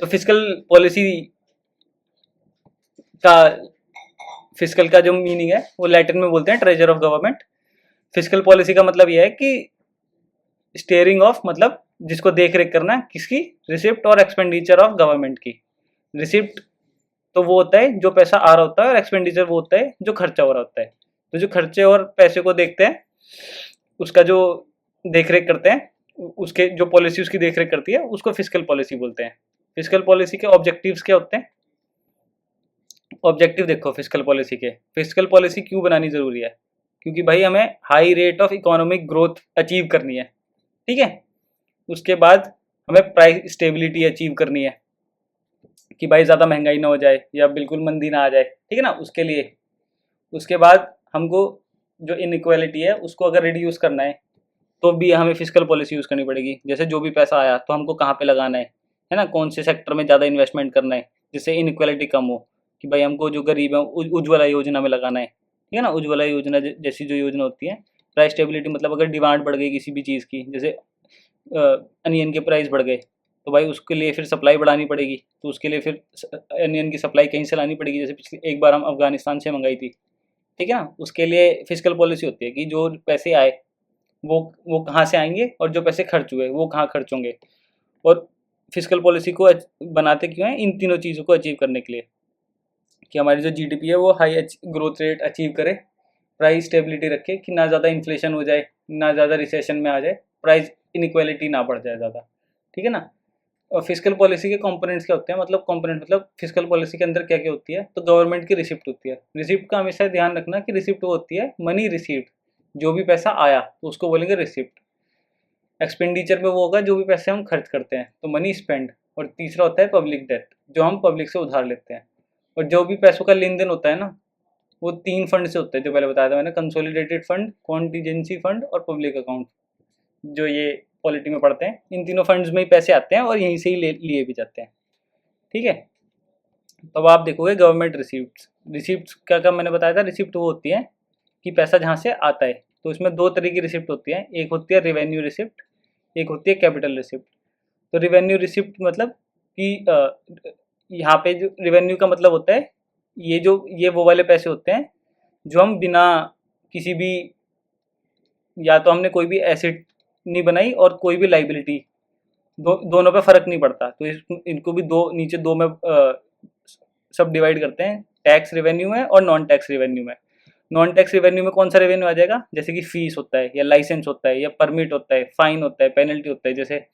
तो का फिजिकल का जो मीनिंग है वो लैटिन में बोलते हैं treasure of government. Physical policy का मतलब यह है कि स्टेयरिंग ऑफ, मतलब जिसको देख रेख करना है किसकी, रिसिप्ट और एक्सपेंडिचर ऑफ गवर्नमेंट की। रिसिप्ट तो वो होता है जो पैसा आ रहा होता है, और एक्सपेंडिचर वो होता है जो खर्चा हो रहा होता है। तो जो खर्चे और पैसे को देखते हैं, उसका जो देख रेख करते हैं, उसके जो पॉलिसी उसकी देख रेख करती है, उसको फिजिकल पॉलिसी बोलते हैं। फिजिकल पॉलिसी के ऑब्जेक्टिव्स क्या होते हैं? ऑब्जेक्टिव देखो फिजिकल पॉलिसी के, फिजिकल पॉलिसी क्यों बनानी जरूरी है? क्योंकि भाई हमें high rate of economic growth achieve करनी है, ठीक है। उसके बाद हमें प्राइस स्टेबिलिटी अचीव करनी है, कि भाई ज़्यादा महंगाई ना हो जाए या बिल्कुल मंदी ना आ जाए, ठीक है ना, उसके लिए। उसके बाद हमको जो इनइक्वालिटी है उसको अगर रिड्यूस करना है, तो भी हमें फिजिकल पॉलिसी यूज़ करनी पड़ेगी। जैसे जो भी पैसा आया तो हमको कहाँ पे लगाना है ना, कौन से सेक्टर में ज़्यादा इन्वेस्टमेंट करना है जिससे इनइक्वालिटी कम हो, कि भाई हमको जो गरीब है उज्ज्वला योजना में लगाना है, ठीक है ना। उज्ज्वला योजना जैसी जो योजना होती है, प्राइस स्टेबिलिटी मतलब अगर डिमांड बढ़ गई किसी भी चीज़ की, जैसे अनियन के प्राइस बढ़ गए, तो भाई उसके लिए फिर सप्लाई बढ़ानी पड़ेगी, तो उसके लिए फिर अनियन की सप्लाई कहीं से लानी पड़ेगी। जैसे पिछली एक बार हम अफगानिस्तान से मंगाई थी, ठीक है ना। उसके लिए फिजिकल पॉलिसी होती है कि जो पैसे आए वो कहाँ से आएंगे, और जो पैसे खर्च हुए वो कहाँ खर्च होंगे। और फिजिकल पॉलिसी को बनाते क्यों हैं? इन तीनों चीज़ों को अचीव करने के लिए, कि हमारी जो जीडीपी है वो हाई ग्रोथ रेट अचीव करे, प्राइस स्टेबिलिटी रखे, कि ना ज़्यादा इन्फ्लेशन हो जाए, ना ज़्यादा रिसेशन में आ जाए, प्राइस इनइक्वालिटी ना बढ़ जाए ज़्यादा, ठीक है ना। और फिजिकल पॉलिसी के कंपोनेंट्स क्या होते हैं? मतलब कंपोनेंट मतलब फिजिकल पॉलिसी के अंदर क्या क्या होती है? तो गवर्नमेंट की रिसिप्ट होती है। रिसिप्ट का हमेशा ध्यान रखना कि रिसिप्ट वो होती है मनी रिसीव्ड, जो भी पैसा आया तो उसको बोलेंगे रिसिप्ट। एक्सपेंडिचर में वो होगा जो भी पैसे हम खर्च करते हैं, तो मनी स्पेंड। और तीसरा होता है पब्लिक डेट, जो हम पब्लिक से उधार लेते हैं। और जो भी पैसों का लेन देन होता है ना, वो 3 फंड से होते हैं, जो पहले बताया था मैंने, कंसोलिडेटेड फंड, कॉन्टीजेंसी फंड और पब्लिक अकाउंट। जो ये पॉलिटी में पढ़ते हैं, इन तीनों फंड्स में ही पैसे आते हैं और यहीं से ही लिए भी जाते हैं, ठीक है। तो अब आप देखोगे गवर्नमेंट रिसिप्ट, रिसिप्ट क्या क्या मैंने बताया था, रिसिप्ट वो होती है कि पैसा जहाँ से आता है। तो इसमें दो तरह की रिसिप्ट होती है, एक होती है रेवेन्यू रिसिप्ट, एक होती है कैपिटल रिसिप्ट। तो रेवेन्यू रिसिप्ट मतलब कि यहाँ पे जो रेवेन्यू का मतलब होता है, ये वो वाले पैसे होते हैं जो हम बिना किसी भी, या तो हमने कोई भी एसेट नहीं बनाई और कोई भी लाइबिलिटी, दोनों पे फर्क नहीं पड़ता, तो इनको भी दो नीचे दो में सब डिवाइड करते हैं, टैक्स रेवेन्यू में और नॉन टैक्स रेवेन्यू में। नॉन टैक्स रेवेन्यू में कौन सा रेवेन्यू आ जाएगा? जैसे कि फीस होता है, या लाइसेंस होता है, या परमिट होता है, फाइन होता है, पेनल्टी होता है। जैसे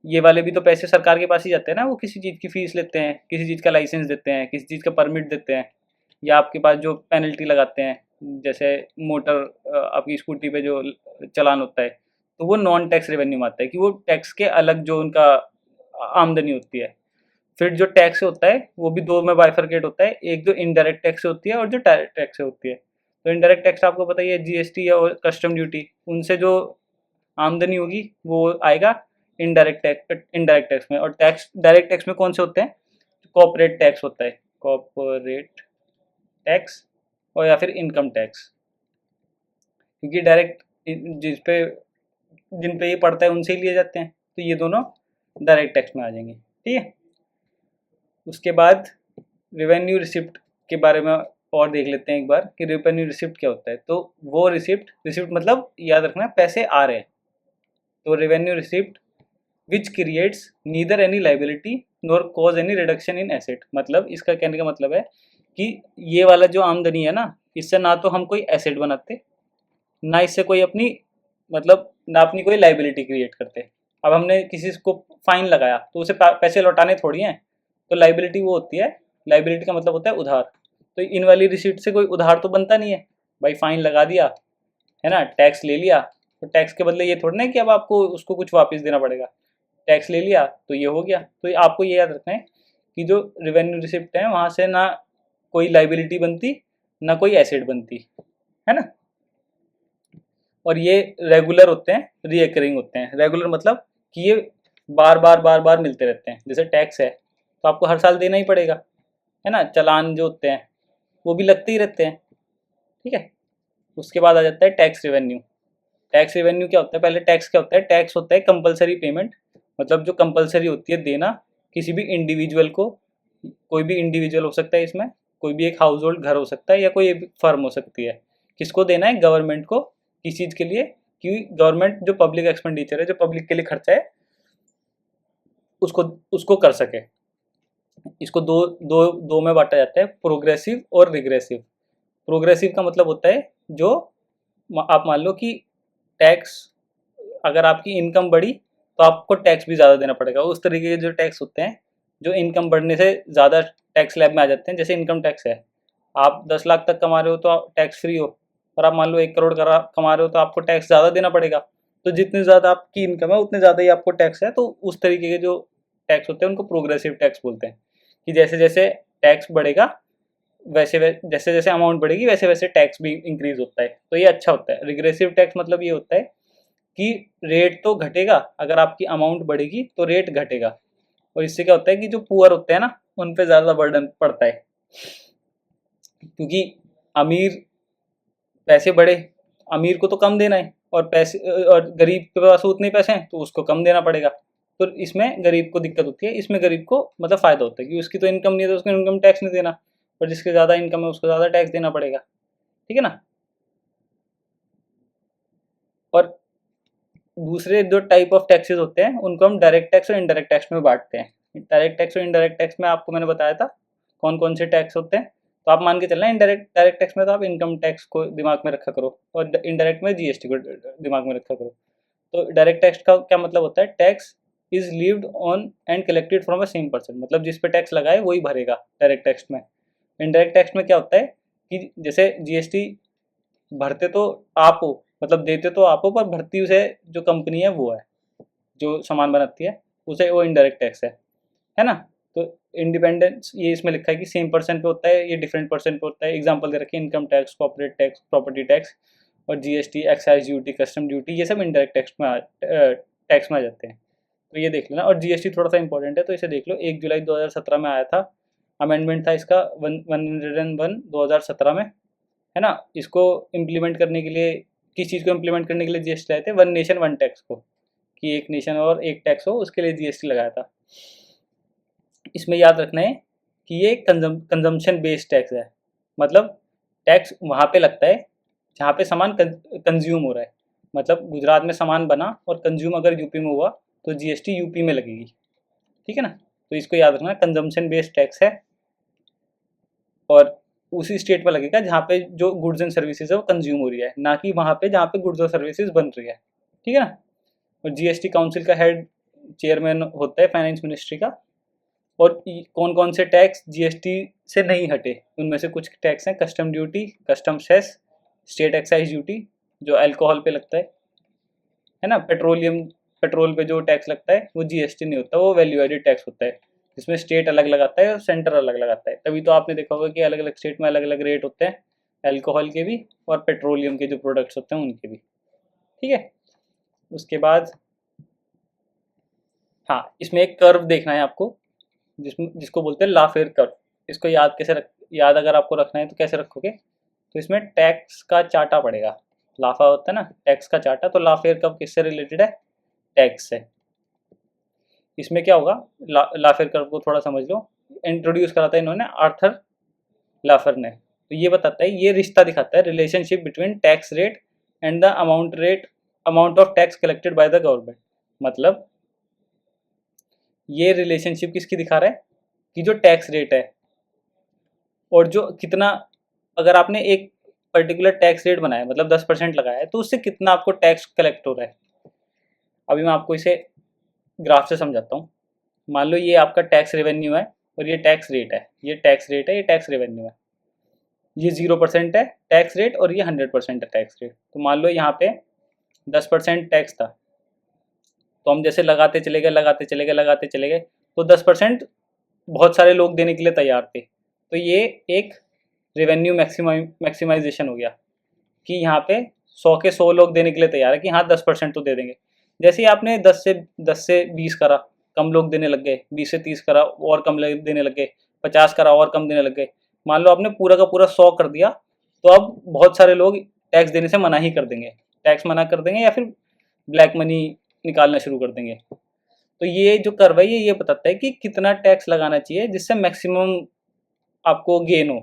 ये वाले भी तो पैसे सरकार के पास ही जाते हैं ना, वो किसी चीज़ की फीस लेते हैं, किसी चीज़ का लाइसेंस देते हैं, किसी चीज़ का परमिट देते हैं, या आपके पास जो पेनल्टी लगाते हैं, जैसे मोटर आपकी स्कूटी पे जो चलान होता है, तो वो नॉन टैक्स रेवेन्यू में आता है, कि वो टैक्स के अलग जो उनका आमदनी होती है। फिर जो टैक्स होता है वो भी दो में बाइफरकेट होता है, एक जो इनडायरेक्ट टैक्स से होती है और जो डायरेक्ट टैक्स से होती है। तो इनडायरेक्ट टैक्स आपको पता ही है, जीएसटी और कस्टम ड्यूटी, उनसे जो आमदनी होगी वो आएगा इनडायरेक्ट टैक्स में। और टैक्स डायरेक्ट टैक्स में कौन से होते हैं? कॉर्पोरेट टैक्स होता है, कॉर्पोरेट टैक्स, और या फिर इनकम टैक्स। क्योंकि डायरेक्ट जिन पे ये पड़ता है उनसे ही लिए जाते हैं, तो ये दोनों डायरेक्ट टैक्स में आ जाएंगे, ठीक है। उसके बाद रेवेन्यू रिसिप्ट के बारे में और देख लेते हैं एक बार, कि रेवेन्यू रिसिप्ट क्या होता है। तो वो रिसिप्ट मतलब याद रखना पैसे आ रहे हैं, तो revenue receipt which creates neither any liability nor cause any reduction in asset. मतलब इसका कहने का मतलब है कि ये वाला जो आमदनी है ना, इससे ना तो हम कोई एसेट बनाते, ना इससे कोई अपनी, मतलब ना अपनी कोई लाइबिलिटी क्रिएट करते। अब हमने किसी को फाइन लगाया तो उसे पैसे लौटाने थोड़ी हैं, तो लाइबिलिटी वो होती है, लाइबिलिटी का मतलब होता है उधार। तो इन वाली रिसीट से कोई उधार तो बनता नहीं है, भाई फाइन लगा दिया है ना, टैक्स ले लिया, तो टैक्स के बदले ये थोड़ा ना कि अब आपको उसको कुछ वापस देना पड़ेगा। टैक्स ले लिया तो ये हो गया। तो आपको ये याद रखना है कि जो रेवेन्यू रिसिप्ट है वहाँ से ना कोई लाइबिलिटी बनती, ना कोई एसेट बनती, है ना। और ये रेगुलर होते हैं, रीअकरिंग होते हैं। रेगुलर मतलब कि ये बार बार मिलते रहते हैं। जैसे टैक्स है तो आपको हर साल देना ही पड़ेगा, है ना। चालान जो होते हैं वो भी लगते ही रहते हैं, ठीक है। उसके बाद आ जाता है टैक्स रेवेन्यू। टैक्स रेवेन्यू क्या होता है? पहले टैक्स क्या होता है? टैक्स होता है कंपलसरी पेमेंट, मतलब जो कंपलसरी होती है देना किसी भी इंडिविजुअल को, कोई भी इंडिविजुअल हो सकता है इसमें, कोई भी एक हाउस होल्ड घर हो सकता है या कोई एक फर्म हो सकती है, किसको देना है, गवर्नमेंट को, किस चीज़ के लिए, कि गवर्नमेंट जो पब्लिक एक्सपेंडिचर है, जो पब्लिक के लिए खर्चा है, उसको उसको कर सके। इसको दो दो दो में बांटा जाता है, प्रोग्रेसिव और रिग्रेसिव। प्रोग्रेसिव का मतलब होता है जो आप मान लो कि टैक्स, अगर आपकी इनकम बढ़ी तो आपको टैक्स भी ज़्यादा देना पड़ेगा। उस तरीके के जो टैक्स होते हैं जो इनकम बढ़ने से ज़्यादा टैक्स स्लैब में आ जाते हैं, जैसे इनकम टैक्स है, आप 10 लाख तक कमा रहे हो तो टैक्स फ्री हो, और आप मान लो 1 करोड़ कमा रहे हो तो आपको टैक्स ज़्यादा देना पड़ेगा। तो जितनी ज़्यादा आपकी इनकम है उतने ज़्यादा ही आपको टैक्स है। तो उस तरीके के जो टैक्स होते हैं उनको प्रोग्रेसिव टैक्स बोलते हैं, कि जैसे जैसे टैक्स बढ़ेगा वैसे जैसे जैसे अमाउंट बढ़ेगी वैसे वैसे टैक्स भी इंक्रीज होता है, तो ये अच्छा होता है। रिग्रेसिव टैक्स मतलब ये होता है कि रेट तो घटेगा, अगर आपकी अमाउंट बढ़ेगी तो रेट घटेगा, और इससे क्या होता है कि जो पुअर होते हैं ना उन पे ज़्यादा बर्डन पड़ता है, क्योंकि अमीर पैसे बढ़े, अमीर को तो कम देना है, और पैसे और गरीब के पास उतने पैसे हैं तो उसको कम देना पड़ेगा। तो इसमें गरीब को दिक्कत होती है, इसमें गरीब को मतलब फ़ायदा होता है कि उसकी तो इनकम नहीं है तो उसको इनकम टैक्स नहीं देना, और जिसके ज़्यादा इनकम है उसको ज़्यादा टैक्स देना पड़ेगा। ठीक है ना। और दूसरे जो टाइप ऑफ टैक्सेस होते हैं उनको हम डायरेक्ट टैक्स और इनडायरेक्ट टैक्स में बांटते हैं। डायरेक्ट टैक्स और इनडायरेक्ट टैक्स में आपको मैंने बताया था कौन कौन से टैक्स होते हैं, तो आप मान के चलना इनडायरेक्ट डायरेक्ट टैक्स में तो आप इनकम टैक्स को दिमाग में रखा करो, और इनडायरेक्ट में जीएसटी को दिमाग में रखा करो। तो डायरेक्ट टैक्स का क्या मतलब होता है, tax is levied on and collected from a same person, मतलब जिस पे टैक्स लगाए वही भरेगा डायरेक्ट टैक्स में। इनडायरेक्ट टैक्स में क्या होता है कि जैसे जीएसटी भरते तो आप हो, मतलब देते तो आप हो, पर भरती उसे जो कंपनी है वो है, जो सामान बनाती है उसे, वो इनडायरेक्ट टैक्स है ना। तो इंडिपेंडेंस ये इसमें लिखा है कि सेम पर्सन पे होता है, ये डिफरेंट पर्सन पे होता है। एग्जांपल दे रखे income tax, corporate tax, property tax, और GST, excise duty, custom duty, ये सब इनडायरेक्ट टैक्स में आ जाते हैं। तो ये देख लेना। और जीएसटी थोड़ा सा इंपॉर्टेंट है तो इसे देख लो, 1 जुलाई 2017 में आया था, अमेंडमेंट था इसका 101 2017 में, है ना। इसको इम्प्लीमेंट करने के लिए, किस चीज़ को इम्प्लीमेंट करने के लिए जीएसटी लाए थे, वन नेशन वन टैक्स को, कि एक नेशन और एक टैक्स हो, उसके लिए जीएसटी लगाया था। इसमें याद रखना है कि ये कंजम्पशन बेस्ड टैक्स है, मतलब टैक्स वहाँ पे लगता है जहाँ पे सामान कंज्यूम हो रहा है। मतलब गुजरात में सामान बना और कंज्यूम अगर यूपी में हुआ तो जीएसटी यूपी में लगेगी। ठीक है ना। तो इसको याद रखना, कंजम्पशन बेस्ड टैक्स है, और उसी स्टेट में लगेगा जहाँ पे जो गुड्स एंड सर्विसेज है वो कंज्यूम हो रही है, ना कि वहाँ पे जहाँ पे गुड्स और सर्विसेज बन रही है। ठीक है ना। और जीएसटी काउंसिल का हेड चेयरमैन होता है फाइनेंस मिनिस्ट्री का। और कौन कौन से टैक्स जीएसटी से नहीं हटे, उनमें से कुछ टैक्स हैं, custom duty, custom cess, state excise duty जो अल्कोहल पे लगता है ना। पेट्रोल पे जो टैक्स लगता है वो जीएसटी नहीं होता, वो वैल्यू एडेड टैक्स होता है, जिसमें स्टेट अलग लगाता है और सेंटर अलग लगाता है। तभी तो आपने देखा होगा कि अलग अलग स्टेट में अलग अलग रेट होते हैं, अल्कोहल के भी और पेट्रोलियम के जो प्रोडक्ट्स होते हैं उनके भी। ठीक है। उसके बाद हाँ, इसमें एक कर्व देखना है आपको, जिसको बोलते हैं लाफेयर कर्व। इसको याद अगर आपको रखना है तो कैसे रखोगे, तो इसमें टैक्स का चार्टा पड़ेगा। लाफा होता है ना टैक्स का चार्टा, तो लाफेयर कर्व किससे रिलेटेड है, टैक्स से। इसमें क्या होगा, लाफेयर कर्व को थोड़ा समझ लो। इंट्रोड्यूस करा था इन्होंने आर्थर लाफर ने। तो ये बताता है, ये रिश्ता दिखाता है, relationship between tax rate and the amount of tax collected by the government. मतलब ये रिलेशनशिप किसकी दिखा रहा है, कि जो टैक्स रेट है और जो कितना, अगर आपने एक पर्टिकुलर टैक्स रेट बनाया, मतलब 10% लगाया है, तो उससे कितना आपको टैक्स कलेक्ट हो रहा है। अभी मैं आपको इसे ग्राफ से समझाता हूँ। मान लो ये आपका टैक्स रेवेन्यू है और ये टैक्स रेट है, ये टैक्स रेट है, ये टैक्स रेवेन्यू है। ये 0% है टैक्स रेट और ये 100% है टैक्स रेट। तो मान लो यहाँ पे 10% टैक्स था, तो हम जैसे लगाते चले गए तो 10% बहुत सारे लोग देने के लिए तैयार थे, तो ये एक रेवेन्यू मैक्सिमाइजेशन हो गया, कि यहाँ पे 100 के 100 लोग देने के लिए तैयार है कि हाँ 10% तो दे देंगे। जैसे ही आपने 10 से 20 करा, कम लोग देने लग गए, 20 से 30 करा और कम देने लग गए, 50 करा और कम देने लग गए। मान लो आपने पूरा का पूरा 100 कर दिया, तो अब बहुत सारे लोग टैक्स देने से मना ही कर देंगे, टैक्स मना कर देंगे या फिर ब्लैक मनी निकालना शुरू कर देंगे। तो ये जो कर्व है ये बताता है कि कितना टैक्स लगाना चाहिए जिससे मैक्सिमम आपको गेन हो।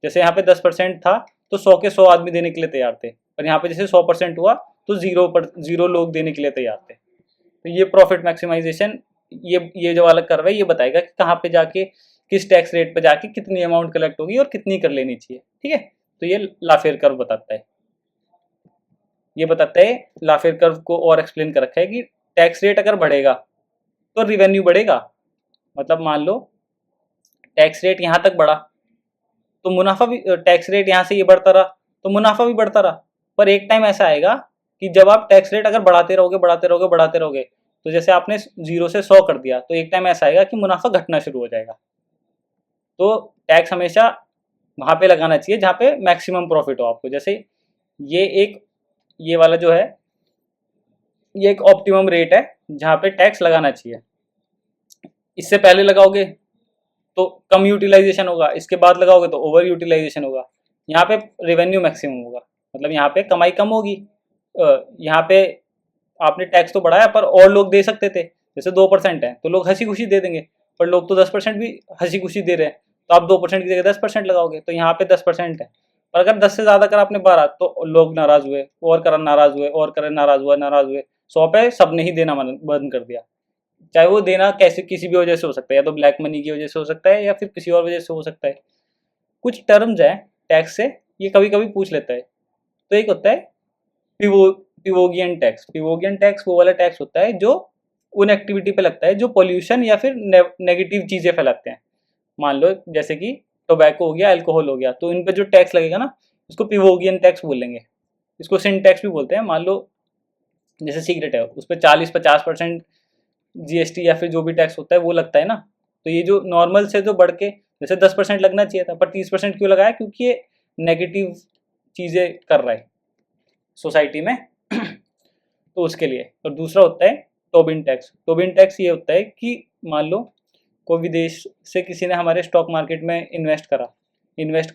जैसे यहाँ पे 10% था तो 100 के 100 आदमी देने के लिए तैयार थे, और यहाँ पे जैसे 100% हुआ तो 0 लोग देने के लिए तैयार थे। तो ये प्रॉफिट मैक्सिमाइजेशन, ये जो वाला कर्व है ये बताएगा कि कहाँ पे जाके किस टैक्स रेट पे जाके कितनी अमाउंट कलेक्ट होगी और कितनी कर लेनी चाहिए। ठीक है, तो ये लाफेर कर्व बताता है। ये बताता है, लाफेर कर्व को और एक्सप्लेन कर रखा है कि टैक्स रेट अगर बढ़ेगा तो रिवेन्यू बढ़ेगा। मतलब मान लो टैक्स रेट यहाँ तक बढ़ा तो मुनाफा भी, टैक्स रेट यहाँ से ये बढ़ता रहा तो मुनाफा भी बढ़ता रहा। पर एक टाइम ऐसा आएगा कि जब आप टैक्स रेट अगर बढ़ाते रहोगे बढ़ाते रहोगे बढ़ाते रहोगे, तो जैसे आपने 0 से 100 कर दिया तो एक टाइम ऐसा आएगा कि मुनाफा घटना शुरू हो जाएगा। तो टैक्स हमेशा वहां पे लगाना चाहिए जहाँ पे मैक्सिमम प्रॉफिट हो आपको। जैसे ये वाला जो है ये एक ऑप्टिमम रेट है जहाँ पे टैक्स लगाना चाहिए। इससे पहले लगाओगे तो कम यूटिलाइजेशन होगा, इसके बाद लगाओगे तो ओवर यूटिलाइजेशन होगा। यहाँ पे रेवेन्यू मैक्सिमम होगा, मतलब यहाँ पे कमाई कम होगी। यहाँ पे आपने टैक्स तो बढ़ाया पर और लोग दे सकते थे, जैसे 2% है तो लोग हंसी खुशी दे देंगे, पर लोग तो 10% भी हंसी खुशी दे रहे हैं, तो आप 2% की जगह 10% लगाओगे तो यहाँ पे 10% है। पर अगर 10 से ज़्यादा कर आपने 12 तो लोग नाराज हुए, और करण नाराज हुए, और करण नाराज हुए 100 पे सबने ही देना बंद कर दिया। चाहे वो देना कैसे किसी भी वजह से हो सकता है, या तो ब्लैक मनी की वजह से हो सकता है या फिर किसी और वजह से हो सकता है। कुछ टर्म्स है टैक्स से ये कभी कभी पूछ लेता है। तो एक होता है पिवोगियन टैक्स। पिवोगियन टैक्स वो वाला टैक्स होता है जो उन एक्टिविटी पे लगता है जो पोल्यूशन या फिर नेगेटिव चीजें फैलाते हैं। मान लो जैसे कि टोबैको हो गया, अल्कोहल हो गया, तो इन पे जो टैक्स लगेगा ना उसको पिवोगियन टैक्स बोलेंगे। इसको सिन टैक्स भी बोलते हैं। मान लो जैसे सिगरेट है उस पर 40-50% जीएसटी या फिर जो भी टैक्स होता है वो लगता है ना, तो ये जो नॉर्मल से जो बढ़ के जैसे 10% लगना चाहिए था पर 30% क्यों लगाया, क्योंकि ये नेगेटिव चीज़ें कर रहा है सोसाइटी में तो उसके लिए। और दूसरा होता है टोबिन टैक्स। टोबिन टैक्स ये होता है कि मान लो कोई विदेश से किसी ने हमारे स्टॉक मार्केट में इन्वेस्ट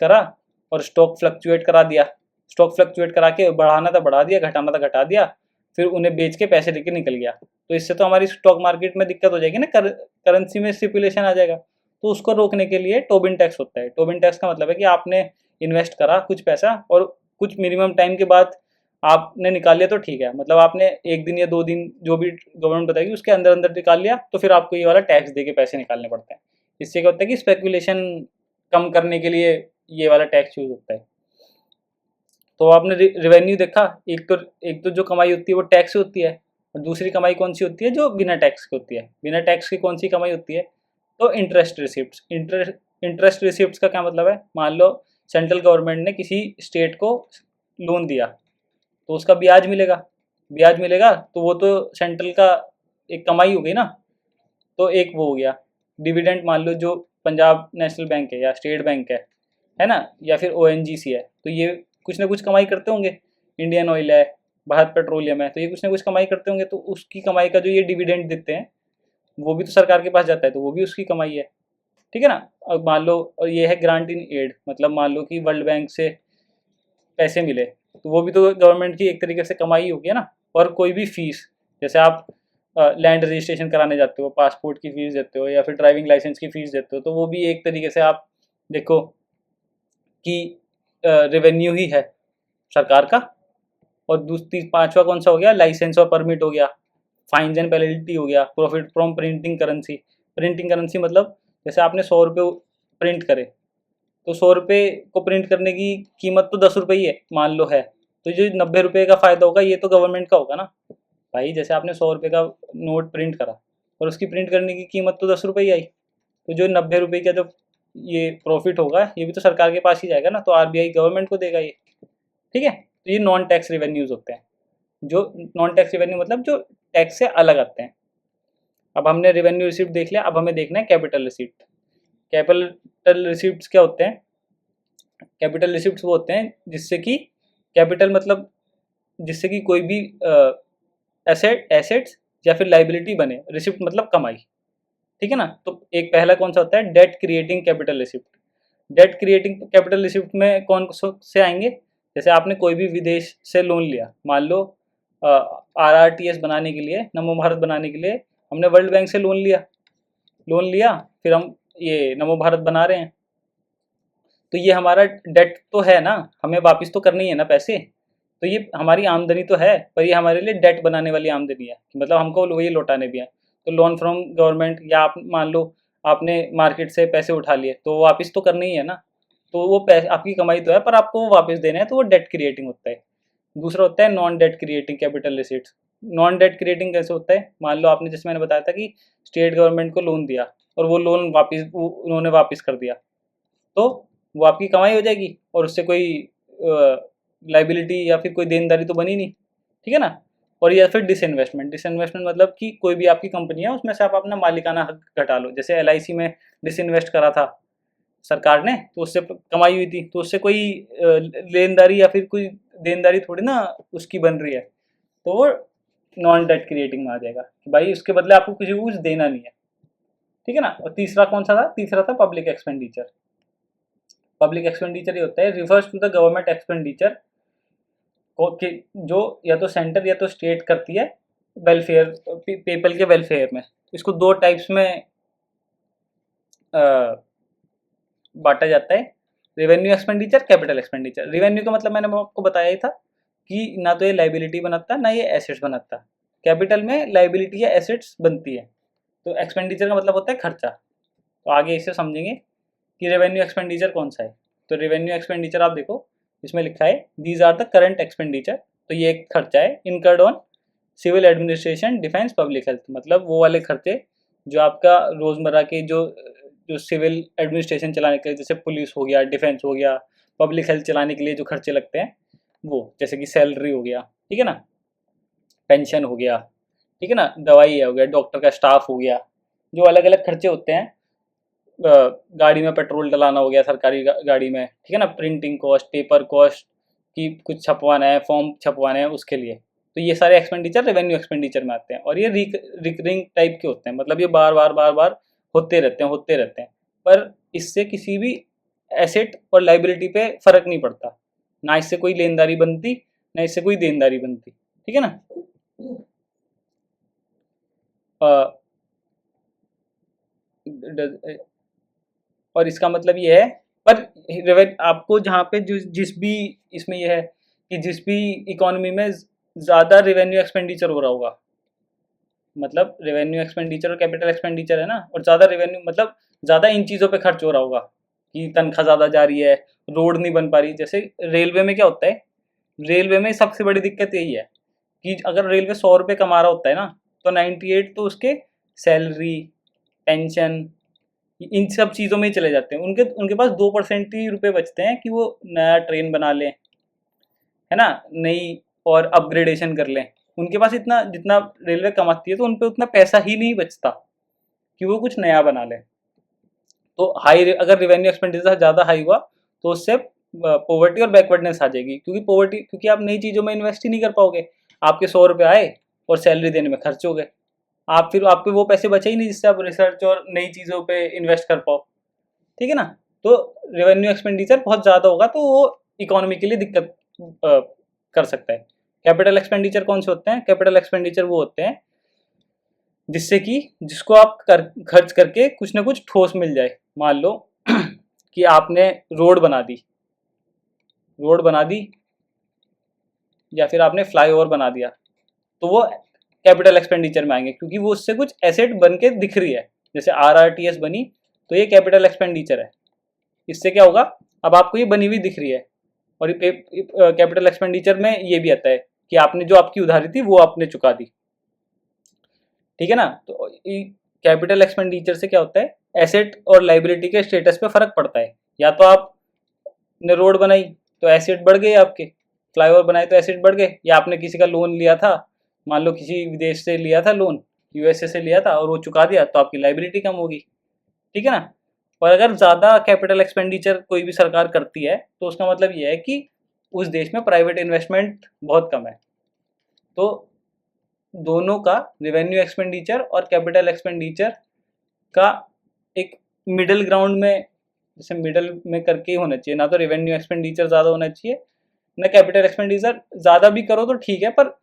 करा और स्टॉक फ्लक्चुएट करा दिया, स्टॉक फ्लक्चुएट करा के बढ़ाना था बढ़ा दिया, घटाना था घटा दिया, फिर उन्हें बेच के पैसे लेके निकल गया, तो इससे तो हमारी स्टॉक मार्केट में दिक्कत हो जाएगी ना, करेंसी में स्टिपुलेशन आ जाएगा। तो उसको रोकने के लिए टोबिन टैक्स होता है। टोबिन टैक्स का मतलब है कि आपने इन्वेस्ट करा कुछ पैसा और कुछ मिनिमम टाइम के बाद आपने निकाल लिया तो ठीक है, मतलब आपने 1 दिन या 2 दिन जो भी गवर्नमेंट बताएगी उसके अंदर अंदर निकाल लिया तो फिर आपको ये वाला टैक्स दे के पैसे निकालने पड़ते हैं। इससे क्या होता है कि स्पेकुलेशन कम करने के लिए ये वाला टैक्स यूज होता है। तो आपने रेवेन्यू देखा, एक तो जो कमाई होती है वो टैक्स से होती है, और दूसरी कमाई कौन सी होती है जो बिना टैक्स की होती है। बिना टैक्स की कौन सी कमाई होती है, तो इंटरेस्ट रिसिप्ट। इंटरेस्ट रिसिप्ट का क्या मतलब है, मान लो सेंट्रल गवर्नमेंट ने किसी स्टेट को लोन दिया तो उसका ब्याज मिलेगा तो वो तो सेंट्रल का एक कमाई हो गई ना। तो एक वो हो गया डिविडेंड। मान लो जो पंजाब नेशनल बैंक है या स्टेट बैंक है ना, या फिर ओएनजीसी है, तो ये कुछ ना कुछ कमाई करते होंगे। इंडियन ऑयल है, भारत पेट्रोलियम है, तो ये कुछ ना कुछ कमाई करते होंगे, तो उसकी कमाई का जो ये डिविडेंड देते हैं वो भी तो सरकार के पास जाता है, तो वो भी उसकी कमाई है। ठीक है ना। अब मान लो, और ये है ग्रांट इन एड, मतलब मान लो कि वर्ल्ड बैंक से पैसे मिले तो वो भी तो गवर्नमेंट की एक तरीके से कमाई होगी है ना। और कोई भी फीस, जैसे आप लैंड रजिस्ट्रेशन कराने जाते हो, पासपोर्ट की फीस देते हो या फिर ड्राइविंग लाइसेंस की फीस देते हो, तो वो भी एक तरीके से आप देखो कि रेवेन्यू ही है सरकार का। और दूसरी पांचवा कौन सा हो गया, लाइसेंस और परमिट हो गया, फाइन्स एंड पेनल्टी हो गया, profit from printing currency. Printing currency मतलब जैसे आपने 100 रुपये प्रिंट करे तो 100 रुपये को प्रिंट करने की कीमत तो 10 रुपये ही है मान लो है, तो जो 90 रुपये का फायदा होगा ये तो गवर्नमेंट का होगा ना भाई। जैसे आपने 100 रुपये का नोट प्रिंट करा और उसकी प्रिंट करने की कीमत तो 10 रुपये ही आई, तो जो 90 रुपये का जो ये प्रॉफिट होगा ये भी तो सरकार के पास ही जाएगा ना, तो आरबीआई गवर्नमेंट को देगा ये। ठीक है, तो ये नॉन टैक्स रेवेन्यूज होते हैं। जो नॉन टैक्स रेवेन्यू मतलब जो टैक्स से अलग आते हैं। अब हमने रेवेन्यू रिसिप्ट देख लिया, अब हमें देखना है कैपिटल रिसिप्ट। कैपिटल रिसिप्ट क्या होते हैं, कैपिटल रिसिप्ट वो होते हैं जिससे कि कैपिटल मतलब जिससे कि कोई भी एसेट्स या फिर लाइबिलिटी बने, रिसिप्ट मतलब कमाई। ठीक है ना। तो एक पहला कौन सा होता है, debt creating capital receipt. Debt creating capital receipt में कौन से आएंगे, जैसे आपने कोई भी विदेश से लोन लिया, मान लो आरआरटीएस बनाने के लिए, नमो भारत बनाने के लिए हमने वर्ल्ड बैंक से लोन लिया, फिर हम ये नमो भारत बना रहे हैं, तो ये हमारा डेट तो है ना, हमें वापस तो करनी है ना पैसे, तो ये हमारी आमदनी तो है, पर ये हमारे लिए डेट बनाने वाली आमदनी है, मतलब हमको वही लौटाने भी है। तो लोन फ्रॉम गवर्नमेंट, या आप मान लो आपने मार्केट से पैसे उठा लिए, तो वो वापस तो करनी ही है ना, तो वो पैसे आपकी कमाई तो है, पर आपको वो वापस देना है, तो वो डेट क्रिएटिंग होता है। दूसरा होता है non debt creating capital receipts. Non debt creating कैसे होता है, मान लो आपने, जैसे मैंने बताया था कि स्टेट गवर्नमेंट को लोन दिया और वो लोन वापस उन्होंने वापस कर दिया, तो वो आपकी कमाई हो जाएगी और उससे कोई लाइबिलिटी या फिर कोई देनदारी तो बनी नहीं, ठीक है ना। और या फिर डिसइन्वेस्टमेंट मतलब कि कोई भी आपकी कंपनी है उसमें से आप अपना मालिकाना हक घटा लो, जैसे LIC में डिसइन्वेस्ट करा था सरकार ने, तो उससे कमाई हुई थी, तो उससे कोई लेनदारी या फिर कोई देनदारी थोड़ी ना उसकी बन रही है, तो वो नॉन डेट क्रिएटिंग में आ जाएगा कि भाई उसके बदले आपको किसी को कुछ देना नहीं है, ठीक है ना। और तीसरा कौन सा था, तीसरा था पब्लिक एक्सपेंडिचर। पब्लिक एक्सपेंडिचर ये होता है, refers to the government expenditure को जो या तो सेंटर या तो स्टेट करती है वेलफेयर, पीपल के वेलफेयर में। इसको दो टाइप्स में बांटा जाता है, revenue expenditure, capital expenditure. Revenue का मतलब मैंने आपको बताया ही था कि ना तो ये लाइबिलिटी बनाता ना ये एसेट्स बनाता। कैपिटल में लाइबिलिटी या एसेट्स बनती है, तो एक्सपेंडिचर का मतलब होता है खर्चा। तो आगे इसे समझेंगे कि रेवेन्यू एक्सपेंडिचर कौन सा है। तो रेवेन्यू एक्सपेंडिचर आप देखो, इसमें लिखा है these are the current expenditure, तो ये एक खर्चा है, incurred on civil administration, defence, public health, मतलब वो वाले खर्चे जो आपका रोजमर्रा के जो जो सिविल एडमिनिस्ट्रेशन चलाने के लिए, जैसे पुलिस हो गया, डिफेंस हो गया, पब्लिक हेल्थ चलाने के लिए जो खर्चे लगते हैं वो, जैसे कि सैलरी हो गया, ठीक है ना, पेंशन हो गया, ठीक है ना, दवाई हो गया, डॉक्टर का स्टाफ हो गया, जो अलग अलग खर्चे होते हैं, गाड़ी में पेट्रोल डलाना हो गया सरकारी गाड़ी में, ठीक है ना, प्रिंटिंग कॉस्ट, पेपर कॉस्ट की कुछ छपवाना है, फॉर्म छपवाने हैं उसके लिए, तो ये सारे एक्सपेंडिचर रेवेन्यू एक्सपेंडिचर में आते हैं। और ये रिकरिंग टाइप के होते हैं, मतलब ये बार बार होते रहते हैं, पर इससे किसी भी एसेट और लाइबिलिटी पे फर्क नहीं पड़ता, ना इससे कोई लेनदारी बनती ना इससे कोई देनदारी बनती, ठीक है ना। और इसका मतलब ये है, पर आपको जहाँ पे जिस भी इसमें ये है कि जिस भी इकोनॉमी में ज़्यादा रेवेन्यू एक्सपेंडिचर हो रहा होगा, मतलब रेवेन्यू एक्सपेंडिचर और कैपिटल एक्सपेंडिचर है ना, और ज़्यादा रेवेन्यू मतलब ज़्यादा इन चीज़ों पे खर्च हो रहा होगा कि तनख्वाह ज़्यादा जा रही है, रोड नहीं बन पा रही। जैसे रेलवे में क्या होता है, रेलवे में सबसे बड़ी दिक्कत यही है कि अगर रेलवे 100 रुपये कमा रहा होता है ना, तो 98 तो उसके सैलरी, पेंशन, इन सब चीज़ों में ही चले जाते हैं। उनके उनके पास 2% ही रुपए बचते हैं कि वो नया ट्रेन बना लें, है ना, नई और अपग्रेडेशन कर लें। उनके पास इतना जितना रेलवे कमाती है, तो उन पे उतना पैसा ही नहीं बचता कि वो कुछ नया बना लें। तो अगर रेवेन्यू एक्सपेंडिचर ज़्यादा हाई हुआ तो उससे पॉवर्टी और बैकवर्डनेस आ जाएगी, क्योंकि आप नई चीज़ों में इन्वेस्ट ही नहीं कर पाओगे। आपके 100 रुपये आए और सैलरी देने में खर्च हो गए, आप पे वो पैसे बचे ही नहीं जिससे आप रिसर्च और नई चीज़ों पे इन्वेस्ट कर पाओ, ठीक है ना। तो रेवेन्यू एक्सपेंडिचर बहुत ज़्यादा होगा तो वो इकोनॉमी के लिए दिक्कत कर सकता है। कैपिटल एक्सपेंडिचर कौन से होते हैं, कैपिटल एक्सपेंडिचर वो होते हैं जिसको आप खर्च करके कुछ ना कुछ ठोस मिल जाए। मान लो कि आपने रोड बना दी या फिर आपने फ्लाईओवर बना दिया, तो वो कैपिटल एक्सपेंडिचर में आएंगे, क्योंकि वो उससे कुछ एसेट बन के दिख रही है। जैसे RRTS बनी तो ये कैपिटल एक्सपेंडिचर है। इससे क्या होगा, अब आपको ये बनी हुई दिख रही है, और कैपिटल एक्सपेंडिचर में ये भी आता है कि आपने जो आपकी उधारी थी वो आपने चुका दी, ठीक है ना। तो कैपिटल एक्सपेंडिचर से क्या होता है, एसेट और लाइबिलिटी के स्टेटस पे फर्क पड़ता है। या तो आपने रोड बनाई तो एसेट बढ़ गए आपके, फ्लाईओवर बनाए तो एसेट बढ़ गए, या आपने किसी का लोन लिया था, मान लो किसी विदेश से लिया था लोन, USA से लिया था और वो चुका दिया, तो आपकी लाइबिलिटी कम होगी, ठीक है ना। और अगर ज़्यादा कैपिटल एक्सपेंडिचर कोई भी सरकार करती है तो उसका मतलब ये है कि उस देश में प्राइवेट इन्वेस्टमेंट बहुत कम है। तो दोनों का, रेवेन्यू एक्सपेंडिचर और कैपिटल एक्सपेंडिचर का एक मिडिल ग्राउंड में, जैसे मिडल में करके ही होना चाहिए, ना तो रेवेन्यू एक्सपेंडिचर ज़्यादा होना चाहिए ना कैपिटल एक्सपेंडिचर। ज़्यादा भी करो तो ठीक है, पर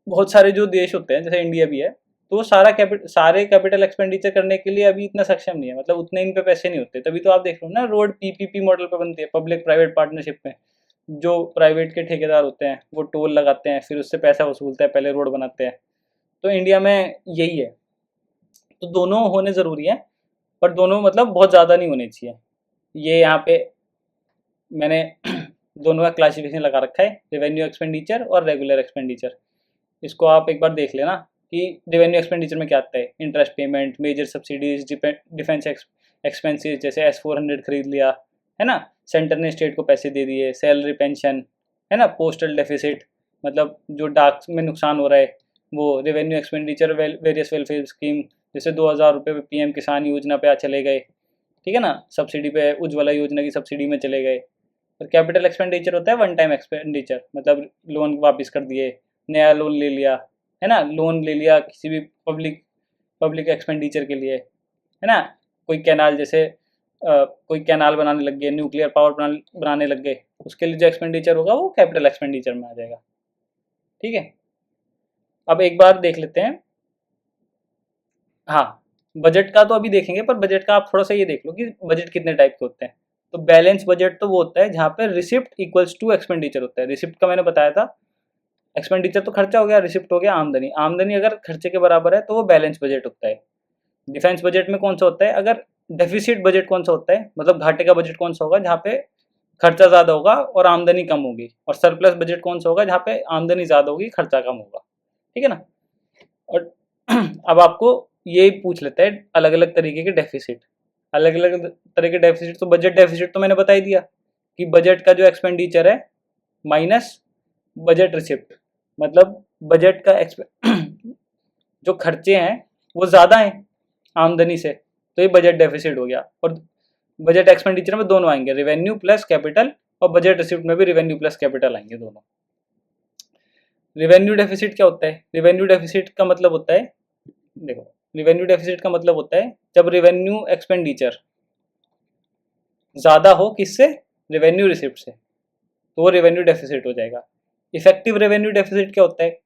बहुत सारे जो देश होते हैं, जैसे इंडिया भी है, तो वो सारे कैपिटल एक्सपेंडिचर करने के लिए अभी इतना सक्षम नहीं है, मतलब उतने इन पे पैसे नहीं होते। तभी तो आप देख लो ना, रोड पीपीपी मॉडल पे बनती है, पब्लिक प्राइवेट पार्टनरशिप में। जो प्राइवेट के ठेकेदार होते हैं वो टोल लगाते हैं, फिर उससे पैसा वसूलते हैं, पहले रोड बनाते हैं। तो इंडिया में यही है। तो दोनों होने ज़रूरी है, पर दोनों मतलब बहुत ज़्यादा नहीं होने चाहिए। ये यहाँ पे मैंने दोनों का क्लासिफिकेशन लगा रखा है, रेवेन्यू एक्सपेंडिचर और रेगुलर एक्सपेंडिचर। इसको आप एक बार देख लेना कि रेवेन्यू एक्सपेंडिचर में क्या आता है। Interest payment, major subsidies, defence expenses जैसे S-400 खरीद लिया, है ना, सेंटर ने स्टेट को पैसे दे दिए, सैलरी, पेंशन, है ना, पोस्टल डेफिसिट, मतलब जो डाक में नुकसान हो रहा है वो। Revenue expenditure various welfare scheme, जैसे 2000 रुपये PM किसान योजना पे चले गए, ठीक है ना, सब्सिडी पे, उज्ज्वला योजना की सब्सिडी में चले गए। और कैपिटल एक्सपेंडिचर होता है वन टाइम एक्सपेंडिचर, मतलब लोन वापस कर दिए, नया लोन ले लिया, है ना, लोन ले लिया किसी भी पब्लिक एक्सपेंडिचर के लिए, है ना। कोई कैनाल, जैसे कोई कैनाल बनाने लग गए, न्यूक्लियर पावर प्लांट बनाने लग गए, उसके लिए जो एक्सपेंडिचर होगा वो कैपिटल एक्सपेंडिचर में आ जाएगा। ठीक है, अब एक बार देख लेते हैं। हाँ, बजट का तो अभी देखेंगे, पर बजट का आप थोड़ा सा ये देख लो कि बजट कितने टाइप के होते हैं। तो बैलेंस बजट तो वो होता है जहाँ पे रिसिप्ट इक्वल्स टू एक्सपेंडिचर होता है। रिसिप्ट का मैंने बताया था, एक्सपेंडिचर तो खर्चा हो गया, रिसिप्ट हो गया आमदनी। आमदनी अगर खर्चे के बराबर है तो वो बैलेंस बजट होता है। डिफेंस बजट में कौन सा होता है, अगर डेफिसिट बजट कौन सा होता है, मतलब घाटे का बजट कौन सा होगा, जहाँ पे खर्चा ज़्यादा होगा और आमदनी कम होगी। और सरप्लस बजट कौन सा होगा, जहाँ पे आमदनी ज़्यादा होगी, खर्चा कम होगा। ठीक है ना। और अब आपको ये पूछ लेते हैं अलग अलग तरीके के डेफिसिट। अलग अलग तरह के डेफिसिट, तो बजट डेफिसिट तो मैंने बता ही दिया कि बजट का जो एक्सपेंडिचर है माइनस बजट रिसिप्ट, मतलब बजट का जो खर्चे हैं वो ज़्यादा हैं आमदनी से, तो ये बजट डेफिसिट हो गया। और बजट एक्सपेंडिचर में दोनों आएंगे, रेवेन्यू प्लस कैपिटल, और बजट रिसिप्ट में भी रेवेन्यू प्लस कैपिटल आएंगे दोनों। रेवेन्यू डेफिसिट क्या होता है, रेवेन्यू डेफिसिट का मतलब होता है, देखो, रेवेन्यू डेफिसिट का मतलब होता है जब रेवेन्यू एक्सपेंडिचर ज़्यादा हो किससे, रेवेन्यू रिसिप्ट से, तो वो रेवेन्यू डेफिसिट हो जाएगा। इफेक्टिव रेवेन्यू डेफिसिट क्या होता है,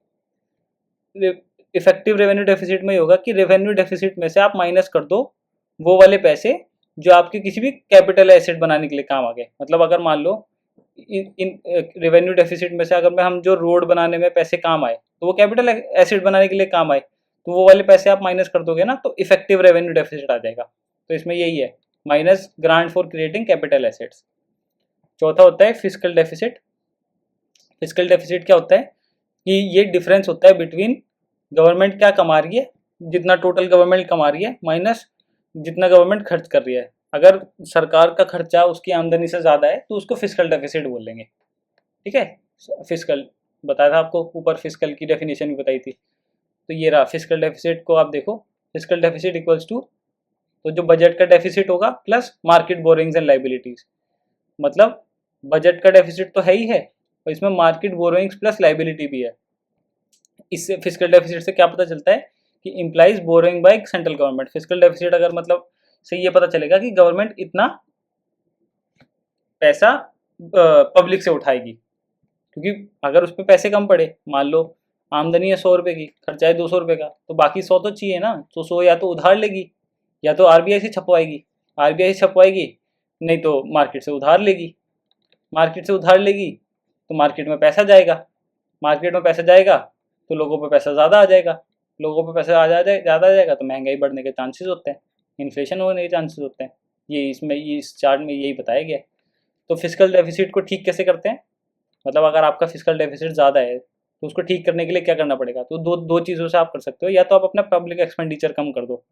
इफेक्टिव रेवेन्यू डेफिसिट में ही होगा कि रेवेन्यू डेफिसिट में से आप माइनस कर दो वो वाले पैसे जो आपके किसी भी कैपिटल एसेट बनाने के लिए काम आ गए। मतलब अगर मान लो इन रेवेन्यू डेफिसिट में से अगर हम जो रोड बनाने में पैसे काम आए तो वो कैपिटल एसेट बनाने के लिए काम आए, तो वो वाले पैसे आप माइनस कर दोगे ना, तो इफेक्टिव रेवेन्यू डेफिसिट आ जाएगा। तो इसमें यही है, minus grant for creating capital assets. चौथा होता है फिस्कल डेफिसिट। फिस्कल डेफिसिट क्या होता है कि ये डिफरेंस होता है बिटवीन गवर्नमेंट क्या कमा रही है, जितना टोटल गवर्नमेंट कमा रही है, माइनस जितना गवर्नमेंट खर्च कर रही है। अगर सरकार का खर्चा उसकी आमदनी से ज़्यादा है तो उसको फिस्कल डेफिसिट बोल लेंगे। ठीक है, फिस्कल बताया था आपको ऊपर, फिस्कल की डेफिनेशन भी बताई थी। तो ये रहा फिस्कल डेफिसिट को आप देखो, फिस्कल डेफिसिट इक्वल्स टू, तो जो बजट का डेफिसिट होगा plus market borings and liabilities. मतलब बजट का डेफिसिट तो है ही है, और इसमें मार्केट बोरोइंग्स प्लस लाइबिलिटी भी है। इससे फिस्कल डेफिसिट से क्या पता चलता है कि implies borrowing by central government. Fiscal deficit अगर मतलब से ये पता चलेगा कि गवर्नमेंट इतना पैसा पब्लिक से उठाएगी, क्योंकि अगर उस पर पैसे कम पड़े, मान लो आमदनी है 100 रुपये की, खर्चा है 200 रुपये का, तो बाकी 100 तो चाहिए ना, तो 100 या तो उधार लेगी या तो RBI से छपवाएगी। RBI से छपवाएगी नहीं तो मार्केट से उधार लेगी। मार्केट से उधार लेगी तो मार्केट में पैसा जाएगा, मार्केट में पैसा जाएगा तो लोगों पे पैसा ज़्यादा आ जाएगा, लोगों पे पैसा ज़्यादा आ जाएगा तो महंगाई बढ़ने के चांसेस होते हैं, इन्फ्लेशन होने के चांसेस होते हैं। ये इसमें इस चार्ट में यही बताया गया है। तो फिस्कल डेफिसिट को ठीक कैसे करते हैं, मतलब अगर आपका फिस्कल डेफिसिट ज़्यादा है तो उसको ठीक करने के लिए क्या करना पड़ेगा, तो दो चीज़ों से आप कर सकते हो। या तो आप अपना पब्लिक एक्सपेंडिचर कम कर दो।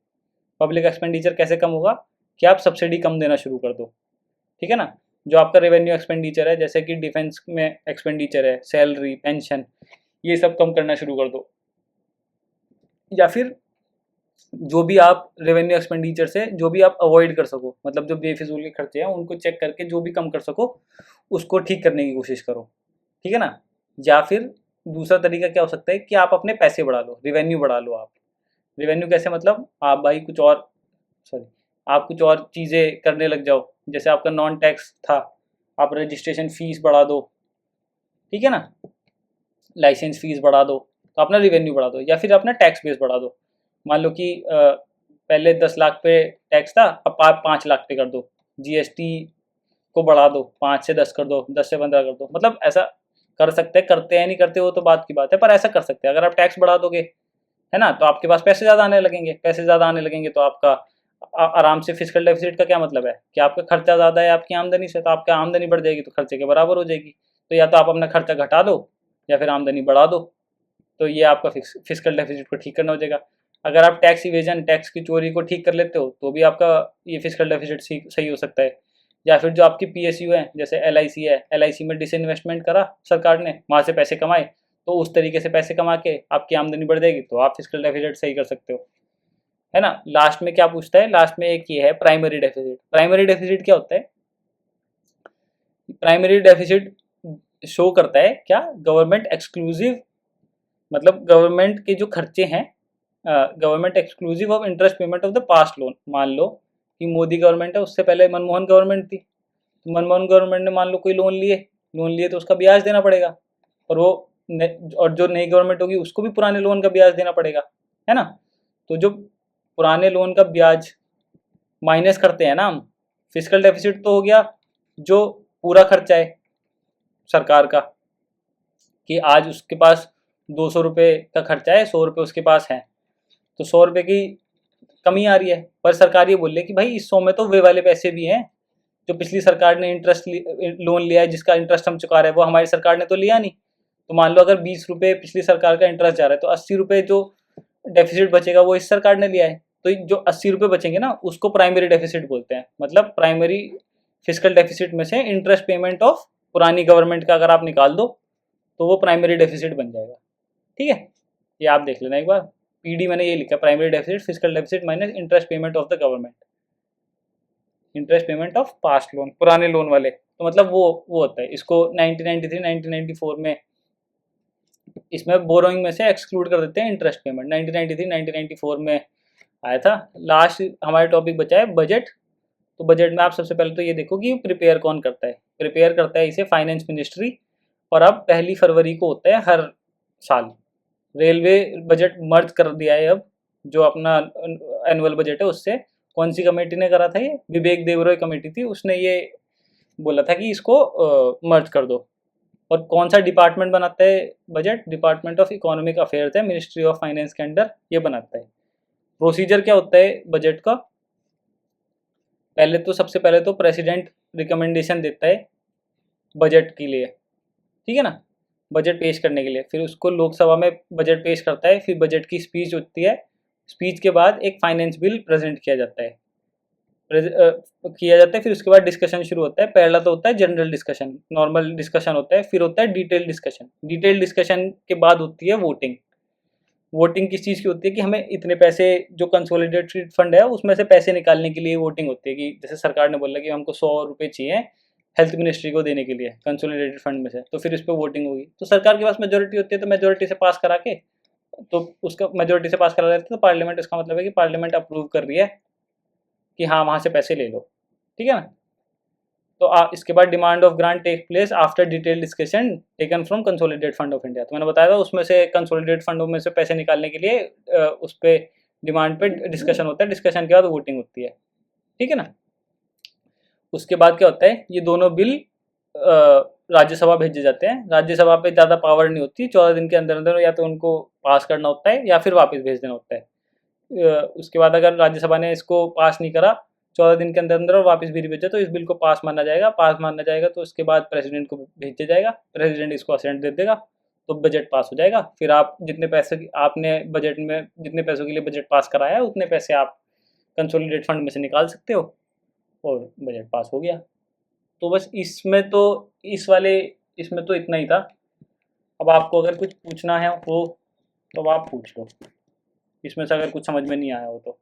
पब्लिक एक्सपेंडिचर कैसे कम होगा कि आप सब्सिडी कम देना शुरू कर दो। ठीक है ना, जो आपका रेवेन्यू एक्सपेंडिचर है, जैसे कि डिफेंस में एक्सपेंडिचर है, सैलरी, पेंशन, ये सब कम करना शुरू कर दो। या फिर जो भी आप रेवेन्यू एक्सपेंडिचर से जो भी आप अवॉइड कर सको, मतलब जो बेफिजूल के खर्चे हैं उनको चेक करके जो भी कम कर सको उसको ठीक करने की कोशिश करो। ठीक है ना। या फिर दूसरा तरीका क्या हो सकता है कि आप अपने पैसे बढ़ा लो, रेवेन्यू बढ़ा लो आप। रेवेन्यू कैसे, मतलब आप भाई कुछ और आप कुछ और चीज़ें करने लग जाओ, जैसे आपका नॉन टैक्स था, आप रजिस्ट्रेशन फीस बढ़ा दो, ठीक है ना, लाइसेंस फीस बढ़ा दो, तो अपना रेवेन्यू बढ़ा दो, या फिर अपना टैक्स बेस बढ़ा दो। मान लो कि पहले 10 लाख पे टैक्स था, अब आप 5 लाख पे कर दो, जीएसटी को बढ़ा दो, 5 से 10 कर दो, 10 से 15 कर दो, मतलब ऐसा कर सकते हैं। करते हैं नहीं करते वो तो बात की बात है, पर ऐसा कर सकते हैं। अगर आप टैक्स बढ़ा दोगे, है ना, तो आपके पास पैसे ज़्यादा आने लगेंगे, पैसे ज़्यादा आने लगेंगे तो आपका आराम से फिजिकल डेफिसिट का क्या मतलब है कि आपका खर्चा ज़्यादा है आपकी आमदनी से, तो आपकी आमदनी बढ़ जाएगी तो खर्चे के बराबर हो जाएगी। तो या तो आप अपना खर्चा घटा दो या फिर आमदनी बढ़ा दो, तो ये आपका फिजिकल डेफिसिट को ठीक करना हो जाएगा। अगर आप टैक्स इवेजन, टैक्स की चोरी को ठीक कर लेते हो तो भी आपका ये फिजिकल डेफिसिट सही हो सकता है। या फिर जो आपकी पीएसयू है, जैसे एलआईसी है, एलआईसी में डिसइन्वेस्टमेंट करा सरकार ने, वहाँ से पैसे कमाए, तो उस तरीके से पैसे कमा के आपकी आमदनी बढ़ जाएगी, तो आप फिजिकल डेफिसिट सही कर सकते हो, है ना। लास्ट में क्या पूछता है, लास्ट में एक ये है प्राइमरी डेफिसिट। प्राइमरी डेफिसिट क्या होता है? प्राइमरी डेफिसिट शो करता है क्या, गवर्नमेंट एक्सक्लूसिव, मतलब गवर्नमेंट के जो खर्चे हैं, government exclusive of interest payment of the past loan. मान लो कि मोदी गवर्नमेंट है, उससे पहले मनमोहन गवर्नमेंट थी, तो मनमोहन गवर्नमेंट ने मान लो कोई लोन लिए तो उसका ब्याज देना पड़ेगा, और वो और जो नई गवर्नमेंट होगी उसको भी पुराने लोन का ब्याज देना पड़ेगा, है ना। तो जो पुराने लोन का ब्याज माइनस करते हैं ना हम, फिजिकल डेफिसिट तो हो गया जो पूरा खर्चा है सरकार का, कि आज उसके पास 200 रुपये का खर्चा है, 100 रुपये उसके पास है, तो 100 रुपये की कमी आ रही है, पर सरकार ये बोल रही है कि भाई इस 100 में तो वे वाले पैसे भी हैं जो पिछली सरकार ने लोन लिया है, जिसका इंटरेस्ट हम चुका रहे हैं, वो हमारी सरकार ने तो लिया नहीं। तो मान लो अगर 20 रुपये पिछली सरकार का इंटरेस्ट जा रहा है, तो 80 रुपये जो डेफिसिट बचेगा वो इस सरकार ने लिया है, तो जो 80 रुपये बचेंगे ना, उसको प्राइमरी डेफिसिट बोलते हैं। मतलब प्राइमरी फिजिकल डेफिसिट में से इंटरेस्ट पेमेंट ऑफ पुरानी गवर्नमेंट का अगर आप निकाल दो तो वो प्राइमरी डेफिसिट बन जाएगा। ठीक है, ये आप देख लेना एक बार, पीडी मैंने ये लिखा, primary deficit physical deficit minus interest payment of the government, interest payment of past loan, पुराने लोन वाले, तो मतलब वो होता है। इसको 1993 1994 में इसमें बोरोइंग में से एक्सक्लूड कर देते हैं इंटरेस्ट पेमेंट, 1993 1994 में आया था। लास्ट हमारे टॉपिक बचा है बजट। तो बजट में आप सबसे पहले तो ये देखो कि प्रिपेयर कौन करता है। प्रिपेयर करता है इसे फाइनेंस मिनिस्ट्री, और अब 1 फरवरी को होता है हर साल। रेलवे बजट मर्ज कर दिया है अब, जो अपना एनुअल बजट है उससे। कौन सी कमेटी ने करा था ये? विवेक देबरॉय कमेटी थी, उसने ये बोला था कि इसको मर्ज कर दो। और कौन सा डिपार्टमेंट बनाता है budget? Department of economic affairs है, मिनिस्ट्री ऑफ फाइनेंस के अंडर ये बनाता है। प्रोसीजर क्या होता है बजट का? सबसे पहले तो प्रेसिडेंट रिकमेंडेशन देता है बजट के लिए, ठीक है ना, बजट पेश करने के लिए। फिर उसको लोकसभा में बजट पेश करता है, फिर बजट की स्पीच होती है। स्पीच के बाद एक फाइनेंस बिल प्रेजेंट किया जाता है, फिर उसके बाद डिस्कशन शुरू होता है। पहला तो होता है जनरल डिस्कशन, नॉर्मल डिस्कशन होता है, फिर होता है डिटेल डिस्कशन। डिटेल डिस्कशन के बाद होती है वोटिंग। वोटिंग किस चीज़ की होती है कि हमें इतने पैसे, जो कंसोलिडेटेड फंड है उसमें से पैसे निकालने के लिए वोटिंग होती है। कि जैसे सरकार ने बोला कि हमको 100 रुपये चाहिए हेल्थ मिनिस्ट्री को देने के लिए कंसोलिडेटेड फंड में से, तो फिर इस पर वोटिंग होगी। तो सरकार के पास मेजोरिटी होती है, तो मेजोरिटी से पास करा के, तो उसका मेजोरिटी से पास करा लेते हैं, तो पार्लियामेंट, इसका मतलब है कि पार्लियामेंट अप्रूव कर रही है कि हाँ वहाँ से पैसे ले लो, ठीक है ना। तो इसके बाद demand of grant take place after detail discussion taken from consolidated fund of India. तो मैंने बताया था उसमें से कंसोलिडेटेड फंडों में से पैसे निकालने के लिए उस पर डिमांड पे डिस्कशन होता है, डिस्कशन के बाद वोटिंग होती है, ठीक है ना। उसके बाद क्या होता है, ये दोनों बिल राज्यसभा भेजे जाते हैं। राज्यसभा पे ज़्यादा पावर नहीं होती, 14 दिन के अंदर अंदर या तो उनको पास करना होता है या फिर वापस भेज देना होता है। उसके बाद अगर राज्यसभा ने इसको पास नहीं करा 14 दिन के अंदर अंदर और वापस भी भेजा, तो इस बिल को पास माना जाएगा। पास माना जाएगा तो उसके बाद प्रेसिडेंट को भेजा जाएगा, प्रेसिडेंट इसको असेंट दे देगा, तो बजट पास हो जाएगा। फिर आप जितने पैसे आपने बजट में, जितने पैसों के लिए बजट पास कराया है, उतने पैसे आप कंसोलिडेटेड फंड में से निकाल सकते हो और बजट पास हो गया। तो बस इसमें तो इतना ही था। अब आपको अगर कुछ पूछना है हो तो अब आप पूछ लो, इसमें से अगर कुछ समझ में नहीं आया हो तो।